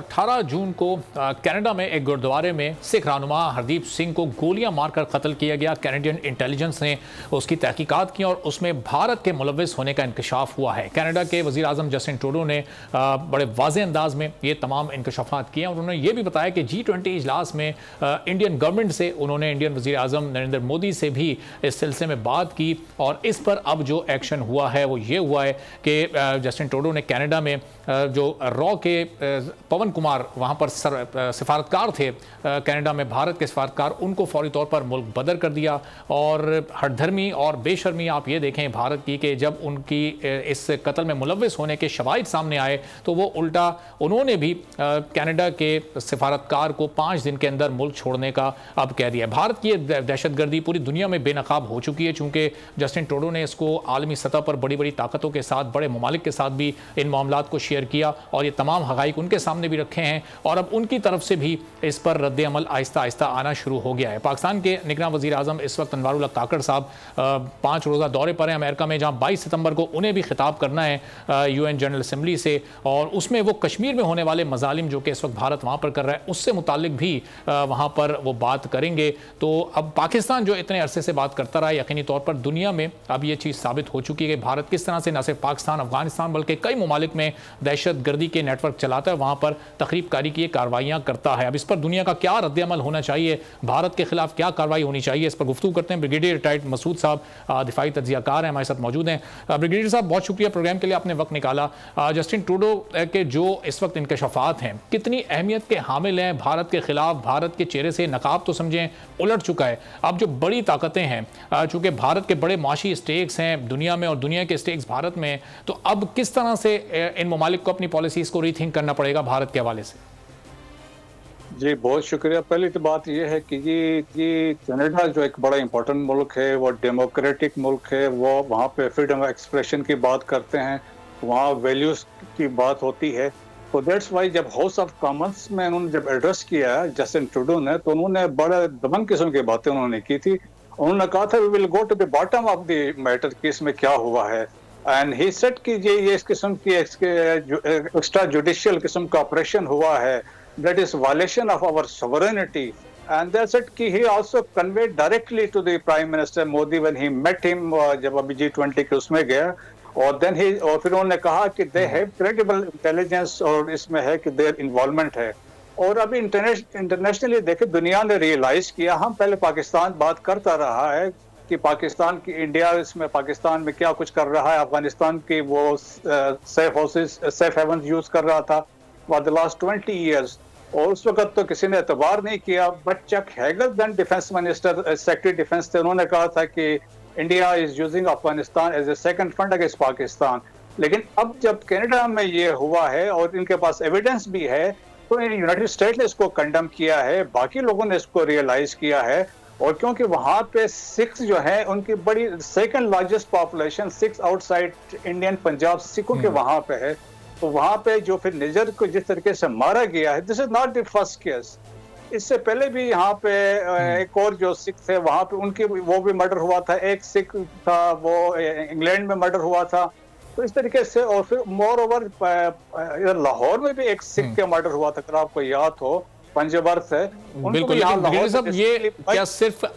18 जून को कनाडा में एक गुरुद्वारे में सिख रहनुमा हरदीप सिंह को गोलियां मारकर कत्ल किया गया। कैनेडियन इंटेलिजेंस ने उसकी तहकीकात की और उसमें भारत के मुलव्विस होने का इंकशाफ हुआ है। कनाडा के वज़ीर आज़म जस्टिन ट्रूडो ने बड़े वाज़ेह अंदाज में ये तमाम इंकशाफात किए और उन्होंने ये भी बताया कि G20 इजलास में इंडियन गवर्नमेंट से उन्होंने इंडियन वज़ीर आज़म नरेंद्र मोदी से भी इस सिलसिले में बात की और इस पर अब जो एक्शन हुआ है वो ये हुआ है कि जस्टिन ट्रूडो ने कनाडा में जो रॉ के पवन कुमार वहाँ पर सिफारतकार थे कनाडा में, भारत के सिफारतकार, उनको फौरी तौर पर मुल्क बदर कर दिया। और हठधर्मी और बेशर्मी आप ये देखें भारत की कि जब उनकी इस कत्ल में मुलव्विस होने के शवाहिद सामने आए तो वो उल्टा उन्होंने भी कनाडा के सिफारतकार को 5 दिन के अंदर मुल्क छोड़ने का अब कह दिया। भारत की दहशतगर्दी पूरी दुनिया में बेनकाब हो चुकी है, चूँकि जस्टिन ट्रूडो ने इसको आलमी सतह पर बड़ी बड़ी ताकतों के साथ, बड़े ममालिक के साथ भी इन मामलात को शेयर किया और ये तमाम हक़ाइक़ उनके सामने भी रखे हैं और अब उनकी तरफ से भी इस पर रद्द अमल आहिस्ता आहिस्ता आना शुरू हो गया है। पाकिस्तान के निगरान वज़ीर आज़म इस वक्त अनवारुल्लाह काकड़ साहब 5 रोज़ा दौरे पर हैं अमेरिका में, जहां 22 सितंबर को उन्हें भी खिताब करना है UN जनरल असम्बली से और उसमें वो कश्मीर में होने वाले मजालिम जो कि इस वक्त भारत वहाँ पर कर रहा है उससे मुतालिक भी वहाँ पर वो बात करेंगे। तो अब पाकिस्तान जो इतने अरसे से बात करता रहा, यकीनी तौर पर दुनिया में अब ये चीज़ साबित हो चुकी है कि भारत किस तरह से न सिर्फ पाकिस्तान, अफगानिस्तान बल्कि कई ममालिक में दहशतगर्दी के नेटवर्क चलाता है, वहाँ पर तखरीब कारी की कार्रवाइयाँ करता है। अब इस पर दुनिया का क्या रद्द अमल होना चाहिए, भारत के खिलाफ क्या कार्रवाई होनी चाहिए, इस पर गुफ्तगू करते हैं। ब्रिगेडियर रिटायर्ड मसूद साहब दिफाई तज्जियाकार हैं, हमारे साथ मौजूद हैं। ब्रिगेडियर साहब, बहुत शुक्रिया प्रोग्राम के लिए, आपने वक्त निकाला। जस्टिन ट्रूडो के जो इस वक्त इंकशाफात हैं कितनी अहमियत के हामिल हैं भारत के खिलाफ? भारत के चेहरे से नकाब तो समझें उलट चुका है। अब जो बड़ी ताकतें हैं, चूँकि भारत के बड़े माशी स्टेक्स हैं दुनिया में और दुनिया के स्टेक्स भारत में, तो अब किस तरह से इन ममालिक को अपनी पॉलिसीज़ को रीथिंक करना पड़ेगा भारत के हवाले से? जी बहुत शुक्रिया। पहली तो बात यह है कि ये कनाडा जो एक बड़ा इंपॉर्टेंट मुल्क है, वो डेमोक्रेटिक मुल्क है, वो वहाँ पे फ्रीडम ऑफ एक्सप्रेशन की बात करते हैं, वहाँ वैल्यूज़ की बात होती है। तो दैट्स वाई जब हाउस ऑफ कॉमन्स में उन्होंने जब एड्रेस किया जस्टिन ट्रूडो ने, तो उन्होंने बड़ा दबंग किस्म की बातें उन्होंने की थी। उन्होंने कहा था we will go to the bottom of the matter कि इसमें क्या हुआ है। एंड ही सेड कि ये इस किस्म की एक्स्ट्रा जुडिशियल किस्म का ऑपरेशन हुआ है, that is violation of our sovereignty, and that's it कि he also conveyed directly to the Prime Minister Modi when he met him जब अभी G20 के उसमें गया और फिर उन्होंने कहा कि they have credible intelligence और इसमें है कि their involvement है। और अभी इंटरनेशनली देखे दुनिया ने रियलाइज किया, हम पहले पाकिस्तान बात करता रहा है कि पाकिस्तान की इंडिया इसमें पाकिस्तान में क्या कुछ कर रहा है, अफगानिस्तान की वो सेफ हेवन यूज कर रहा था for the last 20 years, और उस वक्त तो किसी ने एतबार नहीं किया। But Chuck Hagel then defence minister, secretary defence थे, उन्होंने कहा था कि India is using Afghanistan as a second front against Pakistan. लेकिन अब जब कनाडा में ये हुआ है और इनके पास एविडेंस भी है, तो यूनाइटेड स्टेट ने इसको कंडेम किया है, बाकी लोगों ने इसको रियलाइज किया है। और क्योंकि वहाँ पे सिख्स जो है उनकी बड़ी second largest population Sikhs outside Indian Punjab सिखों के वहाँ पे है, तो वहाँ पे जो फिर निजर को जिस तरीके से मारा गया है, this is not the first case. इससे पहले भी यहाँ पे एक और जो सिख थे वहाँ पे उनकी वो भी मर्डर हुआ था, एक सिख था वो इंग्लैंड में मर्डर हुआ था। तो इस तरीके से और फिर मोर ओवर लाहौर में भी एक सिख का मर्डर हुआ था, अगर आपको याद हो, पंजबर्थ है। बिल्कुल, ये क्या सिर्फ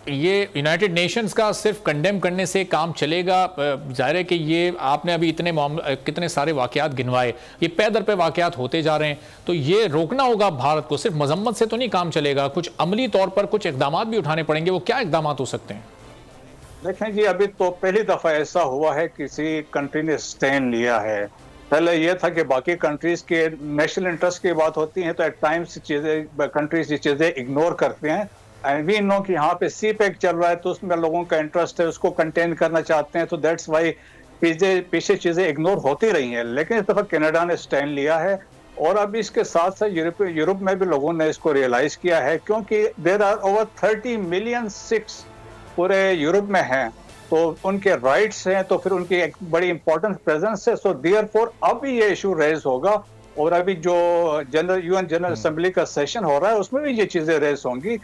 ये यूनाइटेड नेशंस का सिर्फ कंडेम करने से काम चलेगा? जाहिर है कि ये आपने अभी कितने सारे वाकयात गिनवाए, ये पै दर पे वाकयात होते जा रहे हैं, तो ये रोकना होगा भारत को। सिर्फ मजम्मत से तो नहीं काम चलेगा, कुछ अमली तौर पर कुछ इकदाम भी उठाने पड़ेंगे। वो क्या इकदाम हो सकते हैं? देखें जी, अभी तो पहली दफा ऐसा हुआ है किसी कंट्री ने स्टैंड लिया है। पहले यह था कि बाकी कंट्रीज के नेशनल इंटरेस्ट की बात होती है तो एट टाइम्स कंट्रीज ये चीजें इग्नोर करते हैं। एंड वी नो कि यहाँ पे CPEC चल रहा है तो उसमें लोगों का इंटरेस्ट है, उसको कंटेन करना चाहते हैं, तो दैट्स वाई पीछे चीजें इग्नोर होती रही हैं। लेकिन इस दफा कनाडा ने स्टैंड लिया है और अभी इसके साथ साथ यूरोप में भी लोगों ने इसको रियलाइज किया है, क्योंकि there are over 30 million Sikhs पूरे यूरोप में हैं, तो उनके राइट्स हैं, तो फिर उनकी एक बड़ी इंपॉर्टेंट प्रेजेंस है। सो देयरफॉर अभी ये इशू रेज होगा और अभी जो UN जनरल असेंबली का सेशन हो रहा है उसमें भी ये चीजें रेज होंगी।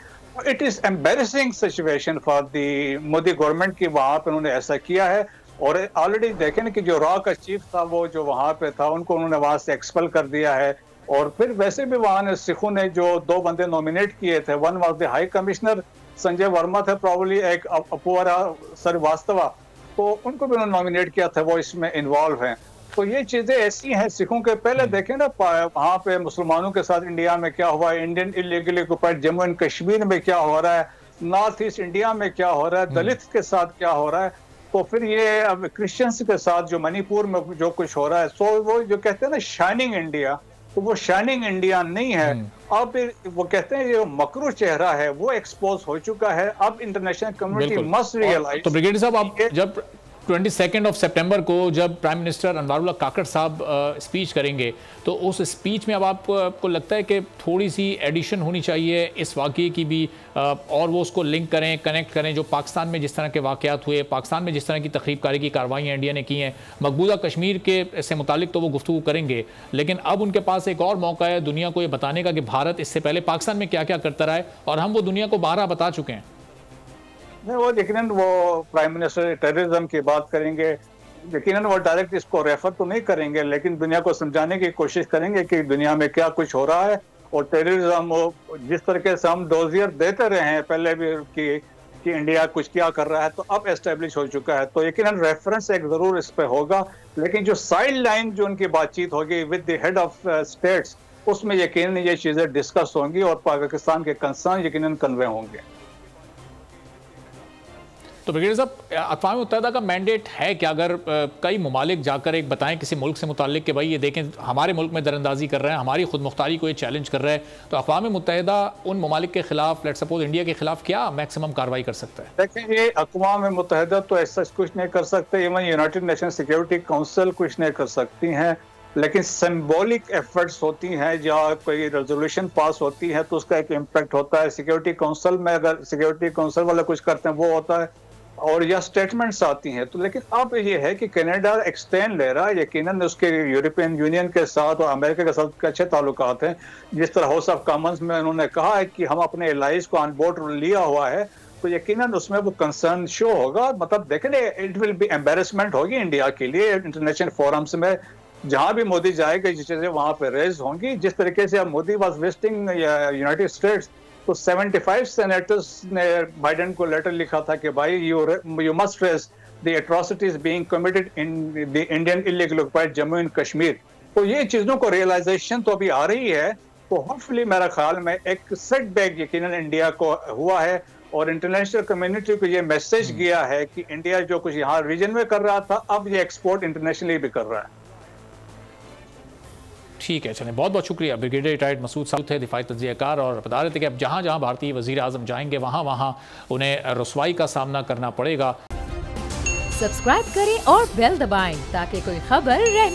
It is embarrassing situation for the Modi government की वहां पे उन्होंने ऐसा किया है। और ऑलरेडी देखें कि जो रॉ का चीफ था वो जो वहां पे था उनको उन्होंने वहां से एक्सपेल कर दिया है। और फिर वैसे भी वहां ने सिखों ने जो 2 बंदे नॉमिनेट किए थे, one was the high commissioner Sanjay Verma थे, प्रॉब्ली एक अपूरा श्रीवास्तवा, तो उनको भी उन्होंने नॉमिनेट किया था, वो इसमें इन्वॉल्व हैं। तो ये चीजें ऐसी हैं सिखों के। पहले देखें ना वहाँ पे मुसलमानों के साथ इंडिया में क्या हुआ है, Indian illegally occupied Jammu and Kashmir में क्या हो रहा है, नॉर्थ ईस्ट इंडिया में क्या हो रहा है, दलित के साथ क्या हो रहा है, तो फिर ये अब क्रिश्चियंस के साथ जो मणिपुर में जो कुछ हो रहा है, सो वो जो कहते हैं ना शाइनिंग इंडिया, तो वो शाइनिंग इंडिया नहीं है। अब वो कहते हैं ये मकरू चेहरा है वो एक्सपोज हो चुका है। अब इंटरनेशनल कम्युनिटी मस्ट रियलाइज। तो ब्रिगेडियर साहब, आप जब 22 सितंबर को जब प्राइम मिनिस्टर अनवरुल्लाह काकड़ साहब स्पीच करेंगे, तो उस स्पीच में अब आपको लगता है कि थोड़ी सी एडिशन होनी चाहिए इस वाक़ये की भी, और वो उसको लिंक करें, कनेक्ट करें जो पाकिस्तान में जिस तरह के वाक़यात हुए, पाकिस्तान में जिस तरह की तखरीबकारी की कार्रवाइयाँ इंडिया ने की हैं, मकबूजा कश्मीर के से मुतालिक तो वो गुफ्तगू करेंगे, लेकिन अब उनके पास एक और मौका है दुनिया को ये बताने का कि भारत इससे पहले पाकिस्तान में क्या क्या करता रहा है, और हम वो दुनिया को बारहा बता चुके हैं। नहीं, वो यकीनन वो प्राइम मिनिस्टर टेररिज्म की बात करेंगे, यकीनन वो डायरेक्ट इसको रेफर तो नहीं करेंगे, लेकिन दुनिया को समझाने की कोशिश करेंगे कि दुनिया में क्या कुछ हो रहा है। और टेररिज्म जिस तरीके से हम डोजियर देते रहे हैं पहले भी कि इंडिया कुछ क्या कर रहा है, तो अब एस्टेब्लिश हो चुका है, तो यकीनन रेफरेंस एक जरूर इस पे होगा। लेकिन जो साइड लाइन जो उनकी बातचीत होगी with the head of states, उसमें यकीनन ये चीजें डिस्कस होंगी और पाकिस्तान के कंसर्न यकीनन कन्वे होंगे। तो ब्रिगेडियर साहब, अक़वाम मुत्तहिदा का मैंडेट है कि अगर कई ममालिक जाकर एक बताएं किसी मुल्क से मुताल्लिक कि भाई ये देखें हमारे मुल्क में दरअंदाजी कर रहे हैं, हमारी खुद मुख्तारी को ये चैलेंज कर रहा है, तो अक़वाम मुत्तहिदा उन ममालिक के खिलाफ, लेट्स सपोज इंडिया के खिलाफ, क्या मैक्सिमम कार्रवाई कर सकता है? देखिए, ये अक़वाम मुत्तहिदा तो ऐसा कुछ नहीं कर सकते, even United nation security council कुछ नहीं कर सकती हैं, लेकिन सिंबॉलिक एफर्ट्स होती हैं, जहाँ कोई रेजोल्यूशन पास होती है तो उसका एक इम्पैक्ट होता है। सिक्योरिटी काउंसिल में अगर सिक्योरिटी काउंसिल वाले कुछ करते हैं वो होता है, और या स्टेटमेंट्स आती हैं। तो लेकिन अब ये है कि कनाडा एक स्टैंड ले रहा है, यकीनन उसके यूरोपियन यूनियन के साथ और अमेरिका के साथ अच्छे ताल्लुकात हैं। जिस तरह हाउस ऑफ कॉमन्स में उन्होंने कहा है कि हम अपने एलाइज को ऑन बोर्ड लिया हुआ है, तो यकीनन उसमें वो कंसर्न शो होगा। मतलब देखें, इट विल बी एम्बेरसमेंट होगी इंडिया के लिए इंटरनेशनल फोरम्स में, जहां भी मोदी जाएगा ये चीजें वहां पर रेज होंगी। जिस तरीके से अब Modi was visiting United states, तो 75 सेनेटर्स ने बाइडेन को लेटर लिखा था कि भाई you must raise the atrocities being committed in the Indian illegal occupied Jammu and Kashmir. तो ये चीजों को रियलाइजेशन तो अभी आ रही है, तो होपफुली मेरा ख्याल में एक सेटबैक यकीनन इंडिया को हुआ है, और इंटरनेशनल कम्युनिटी को ये मैसेज गया है कि इंडिया जो कुछ यहाँ रीजन में कर रहा था, अब ये एक्सपोर्ट इंटरनेशनली भी कर रहा है। ठीक है, चलें, बहुत बहुत शुक्रिया। ब्रिगेडियर रिटायर्ड मसूद साहब थे, दिफाई तज्ज़ियाकार, और बता रहे थे कि अब जहाँ जहाँ भारतीय वज़ीर आज़म जाएंगे वहाँ वहाँ उन्हें रुसवाई का सामना करना पड़ेगा। सब्सक्राइब करें और बेल दबाएं ताकि कोई खबर रह